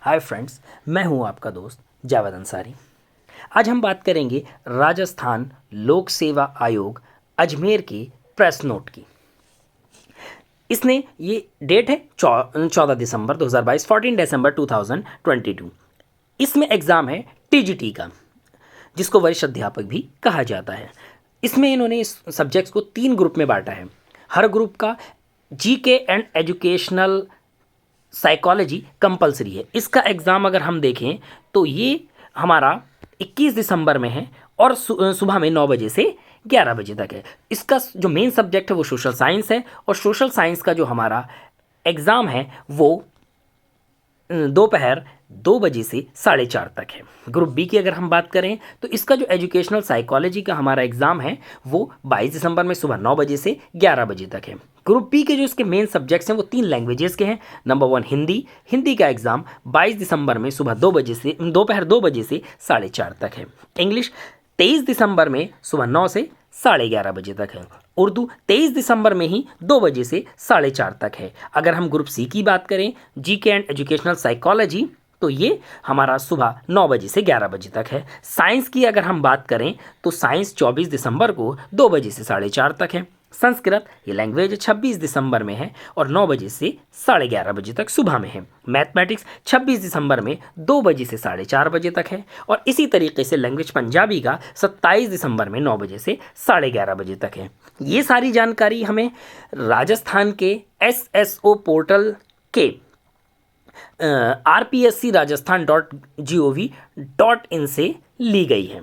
Hi friends, मैं हूं आपका दोस्त जावेद अंसारी। आज हम बात करेंगे राजस्थान लोक सेवा आयोग अजमेर के प्रेस नोट की। इसने ये डेट है 14 दिसंबर 2022, 14 दिसंबर 2022। इसमें एग्ज़ाम है टीजीटी का, जिसको वरिष्ठ अध्यापक भी कहा जाता है। इसमें इन्होंने इस सब्जेक्ट्स को 3 ग्रुप में बांटा है। हर ग्रुप का GK and educational psychology compulsory है। इसका एग्ज़ाम अगर हम देखें तो ये हमारा 21 दिसंबर में है और सुबह में 9 बजे से 11 बजे तक है। इसका जो मेन सब्जेक्ट है वो सोशल साइंस है और सोशल साइंस का जो हमारा एग्ज़ाम है वो दोपहर 2 बजे से 4:30 तक है। ग्रुप बी की अगर हम बात करें तो इसका जो एजुकेशनल साइकोलॉजी का हमारा एग्ज़ाम है वो 22 दिसंबर में सुबह 9 बजे से 11 बजे तक है। ग्रुप बी के जो इसके मेन सब्जेक्ट्स हैं वो 3 लैंग्वेजेस के हैं। नंबर 1 हिंदी का एग्ज़ाम 22 दिसंबर में सुबह 2 बजे से दोपहर 2 बजे से 4:30 तक है। इंग्लिश 23 दिसंबर में सुबह 9 से 11:30 बजे तक है। उर्दू 23 दिसंबर में ही 2 बजे से 4:30 तक है। अगर हम ग्रुप सी की बात करें जीके एंड एजुकेशनल साइकोलॉजी तो ये हमारा सुबह 9 बजे से 11 बजे तक है। साइंस की अगर हम बात करें तो साइंस 24 दिसंबर को 2 बजे से 4:30 तक है। संस्कृत ये लैंग्वेज 26 दिसंबर में है और 9 बजे से 11:30 बजे तक सुबह में है। मैथमेटिक्स 26 दिसंबर में 2 बजे से 4:30 बजे तक है और इसी तरीके से लैंग्वेज पंजाबी का 27 दिसंबर में 9 बजे से 11:30 बजे तक है। ये सारी जानकारी हमें राजस्थान के SSO पोर्टल के rpsc rajasthan.gov.in से ली गई है।